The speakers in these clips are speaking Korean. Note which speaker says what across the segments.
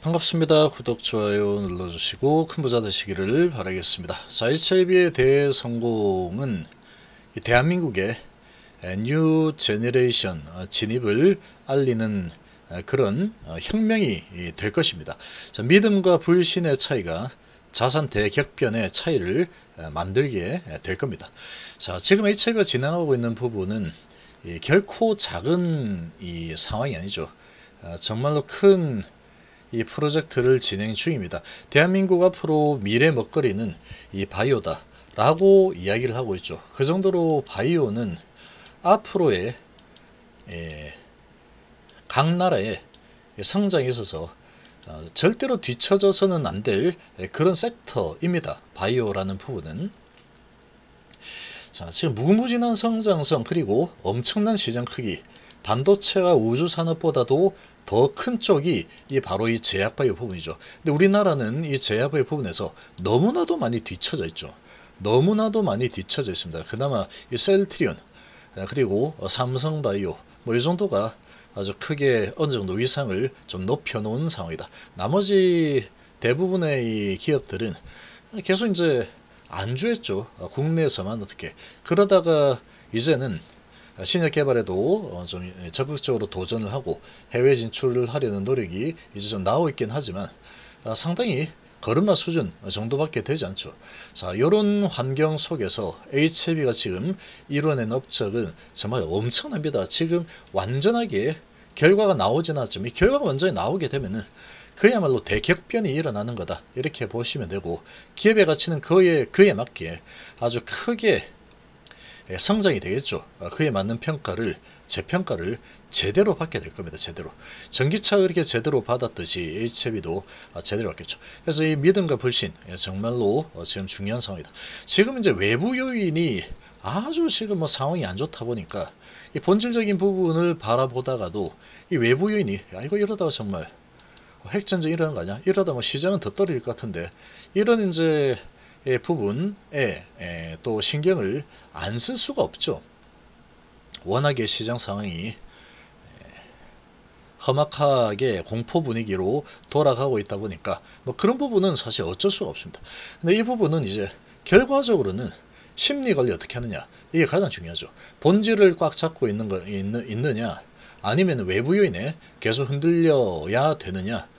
Speaker 1: 반갑습니다. 구독, 좋아요 눌러주시고 큰 부자 되시기를 바라겠습니다. 자, HIV에 대해 성공은 대한민국의 뉴 제너레이션 진입을 알리는 그런 혁명이 될 것입니다. 자, 믿음과 불신의 차이가 자산 대격변의 차이를 만들게 될 겁니다. 자, 지금 HIV가 진행하고 있는 부분은 결코 작은 상황이 아니죠. 정말로 큰 이 프로젝트를 진행 중입니다. 대한민국 앞으로 미래 먹거리는 이 바이오다 라고 이야기를 하고 있죠. 그 정도로 바이오는 앞으로의 각 나라의 성장에 있어서 절대로 뒤처져서는 안 될 그런 섹터입니다. 바이오라는 부분은. 자, 지금 무궁무진한 성장성 그리고 엄청난 시장 크기, 반도체와 우주산업보다도 더 큰 쪽이 바로 이 제약바이오 부분이죠. 근데 우리나라는 이 제약바이오 부분에서 너무나도 많이 뒤처져 있죠. 너무나도 많이 뒤처져 있습니다. 그나마 이 셀트리온 그리고 삼성바이오 이 정도가 아주 크게 어느 정도 위상을 좀 높여놓은 상황이다. 나머지 대부분의 이 기업들은 계속 이제 안주했죠. 국내에서만 어떻게 그러다가 이제는 신약 개발에도 좀 적극적으로 도전을 하고 해외 진출을 하려는 노력이 이제 좀 나오고 있긴 하지만 상당히 걸음마 수준 정도밖에 되지 않죠. 자, 이런 환경 속에서 HIV가 지금 이뤄낸 업적은 정말 엄청납니다. 지금 완전하게 결과가 나오진 않지만 이 결과가 완전히 나오게 되면은 그야말로 대격변이 일어나는 거다 이렇게 보시면 되고, 기업의 가치는 그에 맞게 아주 크게 성장이 되겠죠. 그에 맞는 평가를, 재평가를 제대로 받게 될 겁니다. 제대로. 전기차 이렇게 제대로 받았듯이 HIV도 제대로 받겠죠. 그래서 이 믿음과 불신 정말로 지금 중요한 상황이다. 지금 이제 외부 요인이 아주 지금 상황이 안 좋다 보니까 이 본질적인 부분을 바라보다가도 이 외부 요인이 이거 이러다가 정말 핵전쟁 일어나는 거 아니야? 이러다 시장은 더 떨어질 것 같은데, 이런 이제 부분에 또 신경을 안 쓸 수가 없죠. 워낙에 시장 상황이 험악하게 공포 분위기로 돌아가고 있다 보니까 그런 부분은 사실 어쩔 수가 없습니다. 근데 이 부분은 이제 결과적으로는 심리 관리 어떻게 하느냐, 이게 가장 중요하죠. 본질을 꽉 잡고 있느냐 아니면 외부 요인에 계속 흔들려야 되느냐,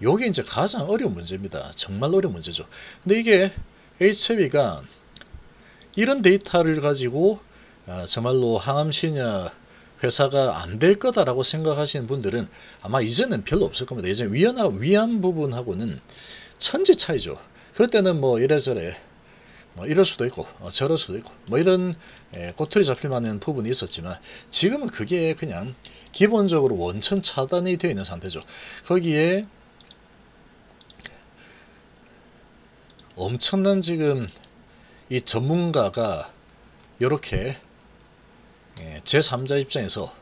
Speaker 1: 요게 이제 가장 어려운 문제입니다. 정말 어려운 문제죠. 근데 이게 HIV가 이런 데이터를 가지고 정말로 항암신약 회사가 안 될 거다라고 생각하시는 분들은 아마 이제는 별로 없을 겁니다. 이제 위안 부분하고는 천지 차이죠. 그때는 이래저래 이럴 수도 있고 저럴 수도 있고 이런 꼬투리 잡힐 만한 부분이 있었지만, 지금은 그게 그냥 기본적으로 원천 차단이 되어 있는 상태죠. 거기에 엄청난 지금 이 전문가가 이렇게 제3자 입장에서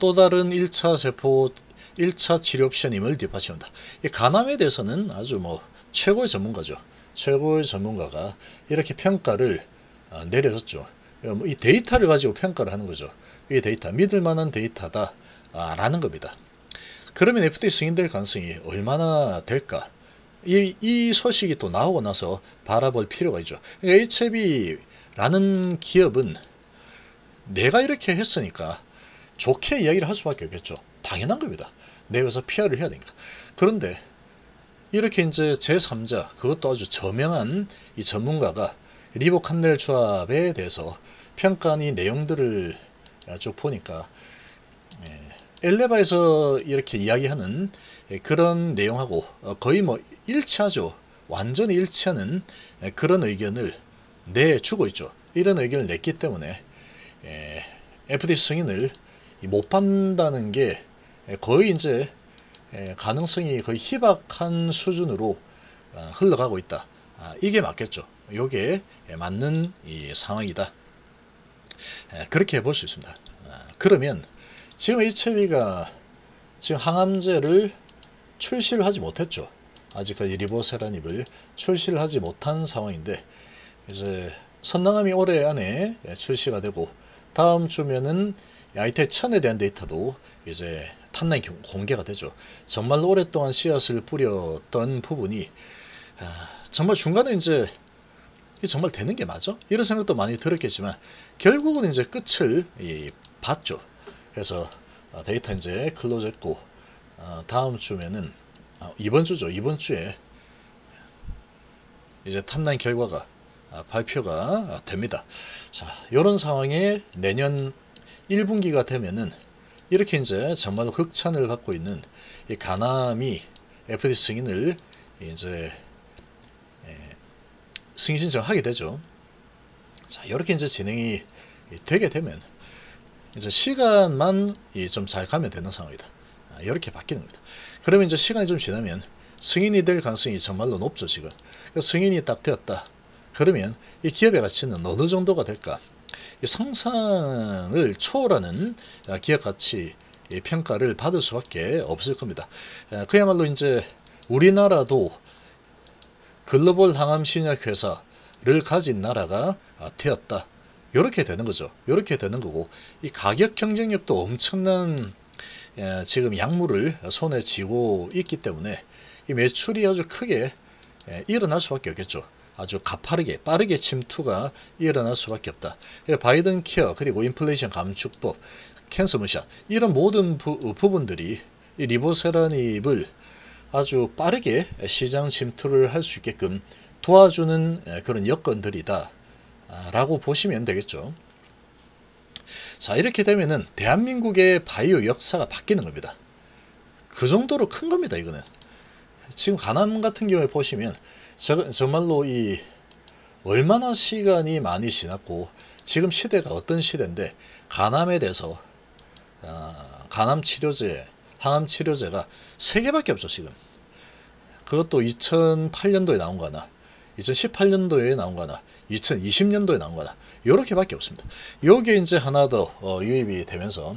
Speaker 1: 또 다른 1차 세포 1차 치료 옵션임을 뒷받침한다. 이 간암에 대해서는 아주 최고의 전문가죠. 최고의 전문가가 이렇게 평가를 내려줬죠. 이 데이터를 가지고 평가를 하는 거죠. 이 데이터 믿을 만한 데이터다 라는 겁니다. 그러면 FDA 승인될 가능성이 얼마나 될까? 이 소식이 또 나오고 나서 바라볼 필요가 있죠. 그러니까 HIV라는 기업은 내가 이렇게 했으니까 좋게 이야기를 할 수밖에 없겠죠. 당연한 겁니다. 내가서 PR을 해야 되니까. 그런데 이렇게 이제 제3자, 그것도 아주 저명한 이 전문가가 리보캄넬 조합에 대해서 평가한 이 내용들을 쭉 보니까 엘레바에서 이렇게 이야기하는 그런 내용하고 거의 일치하죠. 완전히 일치하는 그런 의견을 내주고 있죠. 이런 의견을 냈기 때문에 FDA 승인을 못 받는다는 게 거의 이제 가능성이 거의 희박한 수준으로 흘러가고 있다. 이게 맞겠죠. 이게 맞는 이 상황이다. 그렇게 볼 수 있습니다. 그러면 지금 HIV가 지금 항암제를 출시를 하지 못했죠. 아직까지 리보세라닙을 출시를 하지 못한 상황인데, 이제 선낭암이 올해 안에 출시가 되고 다음 주면은 아이테 1000에 대한 데이터도 이제 탑라인 공개가 되죠. 정말 오랫동안 씨앗을 뿌렸던 부분이 정말 중간에 이제 이게 정말 되는 게 맞아? 이런 생각도 많이 들었겠지만 결국은 이제 끝을 봤죠. 그래서 데이터 이제 클로즈했고 다음 주면은 이번 주죠. 이번 주에 이제 탑라인 결과가 발표가 됩니다. 자, 이런 상황에 내년 1분기가 되면은 이렇게 이제 정말로 극찬을 받고 있는 이 가나미 FD 승인을 이제 승인 신청하게 되죠. 자, 이렇게 이제 진행이 되게 되면 이제 시간만 좀 잘 가면 되는 상황이다. 이렇게 바뀌는 겁니다. 그러면 이제 시간이 좀 지나면 승인이 될 가능성이 정말로 높죠. 지금 승인이 딱 되었다. 그러면 이 기업의 가치는 어느 정도가 될까? 이 상상을 초월하는 기업 가치 평가를 받을 수밖에 없을 겁니다. 그야말로 이제 우리나라도 글로벌 항암 신약 회사를 가진 나라가 되었다. 이렇게 되는 거죠. 이렇게 되는 거고 이 가격 경쟁력도 엄청난 지금 약물을 손에 쥐고 있기 때문에 이 매출이 아주 크게 일어날 수밖에 없겠죠. 아주 가파르게 빠르게 침투가 일어날 수밖에 없다. 바이든 케어 그리고 인플레이션 감축법, 캔서 무샷 이런 모든 부분들이 이 리보세라닙을 아주 빠르게 시장 침투를 할 수 있게끔 도와주는 그런 여건들이다 라고 보시면 되겠죠. 자, 이렇게 되면은 대한민국의 바이오 역사가 바뀌는 겁니다. 그 정도로 큰 겁니다. 이거는 지금 가남 같은 경우에 보시면 정말로 이 얼마나 시간이 많이 지났고 지금 시대가 어떤 시대인데 가남에 대해서 가남 치료제, 항암 치료제가 3개밖에 없죠. 지금 그것도 2008년도에 나온 거나 2018년도에 나온 거나 2020년도에 나온 거나 요렇게밖에 없습니다. 요게 이제 하나 더 유입이 되면서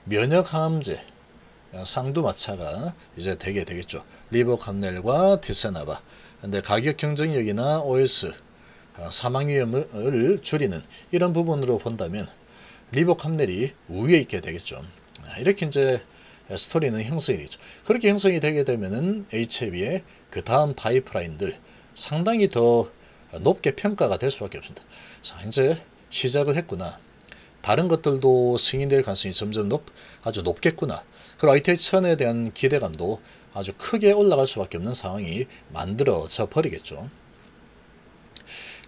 Speaker 1: 면역 항암제 쌍두마차가 이제 되게 되겠죠. 리보캄넬과 디세나바. 근데 가격 경쟁력이나 OS 사망 위험을 줄이는 이런 부분으로 본다면 리보캄넬이 우위에 있게 되겠죠. 이렇게 이제 스토리는 형성이 되죠. 그렇게 형성이 되게 되면은 HAB의 그 다음 파이프라인들 상당히 더 높게 평가가 될 수밖에 없습니다. 자, 이제 시작을 했구나. 다른 것들도 승인될 가능성이 점점 아주 높겠구나. 그리고 ITH1000에 대한 기대감도 아주 크게 올라갈 수밖에 없는 상황이 만들어져 버리겠죠.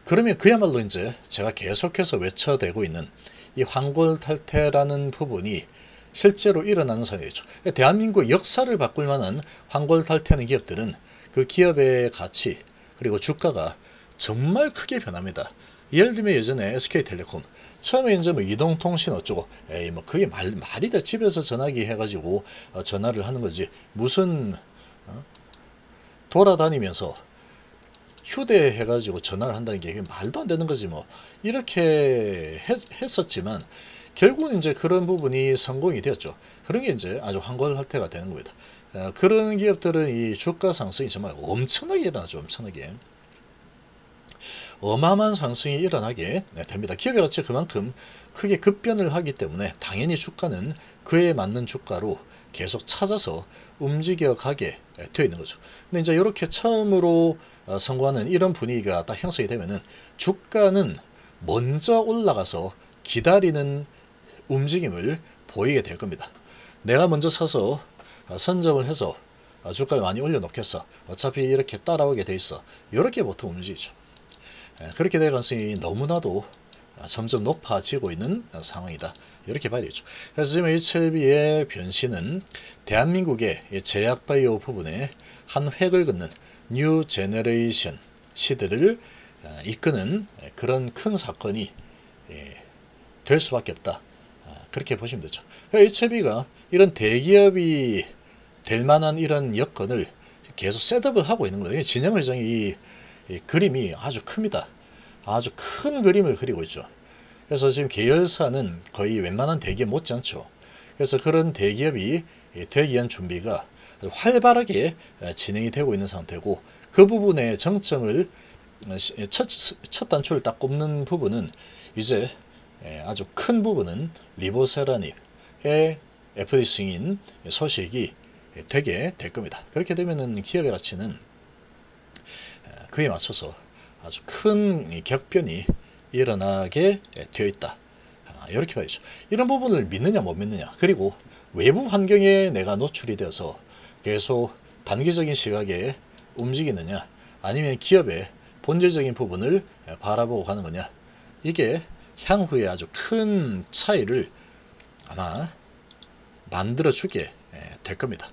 Speaker 1: 그러면 그야말로 이제 제가 계속해서 외쳐대고 있는 이 환골탈태라는 부분이 실제로 일어나는 상황이죠. 대한민국 역사를 바꿀 만한 환골탈태하는 기업들은 그 기업의 가치 그리고 주가가 정말 크게 변합니다. 예를 들면 예전에 SK텔레콤 처음에 이제 뭐 이동통신 어쩌고 에이 뭐 그게 말이 돼. 집에서 전화기 해가지고 전화를 하는 거지 무슨 돌아다니면서 휴대 해가지고 전화를 한다는 게 말도 안 되는 거지 뭐 이렇게 했었지만 결국은 이제 그런 부분이 성공이 되었죠. 그런 게 이제 아주 환골탈태가 되는 겁니다. 그런 기업들은 이 주가 상승이 정말 엄청나게 일어나죠. 엄청나게 어마어마한 상승이 일어나게 됩니다. 기업의 가치가 그만큼 크게 급변을 하기 때문에 당연히 주가는 그에 맞는 주가로 계속 찾아서 움직여가게 되어 있는 거죠. 근데 이제 이렇게 처음으로 성공하는 이런 분위기가 딱 형성이 되면은 주가는 먼저 올라가서 기다리는 움직임을 보이게 될 겁니다. 내가 먼저 사서 선점을 해서 주가를 많이 올려놓겠어. 어차피 이렇게 따라오게 돼 있어. 이렇게 보통 움직이죠. 그렇게 될 가능성이 너무나도 점점 높아지고 있는 상황이다. 이렇게 봐야 되겠죠. 그래서 지금 HLB의 변신은 대한민국의 제약바이오 부분에 한 획을 긋는 뉴 제너레이션 시대를 이끄는 그런 큰 사건이 될 수밖에 없다. 그렇게 보시면 되죠. HLB가 이런 대기업이 될 만한 이런 여건을 계속 셋업을 하고 있는 거예요. 진영 회장이 이 그림이 아주 큽니다. 아주 큰 그림을 그리고 있죠. 그래서 지금 계열사는 거의 웬만한 대기업 못지않죠. 그래서 그런 대기업이 되기 위한 준비가 활발하게 진행이 되고 있는 상태고 그 부분에 정점을 첫 단추를 딱 꼽는 부분은 이제 아주 큰 부분은 리보세라닙의 FD 승인 소식이 되게 될 겁니다. 그렇게 되면은 기업의 가치는 그에 맞춰서 아주 큰 격변이 일어나게 되어 있다. 이렇게 봐야죠. 이런 부분을 믿느냐 못 믿느냐, 그리고 외부 환경에 내가 노출이 되어서 계속 단기적인 시각에 움직이느냐, 아니면 기업의 본질적인 부분을 바라보고 가는 거냐, 이게 향후에 아주 큰 차이를 아마 만들어주게 될 겁니다.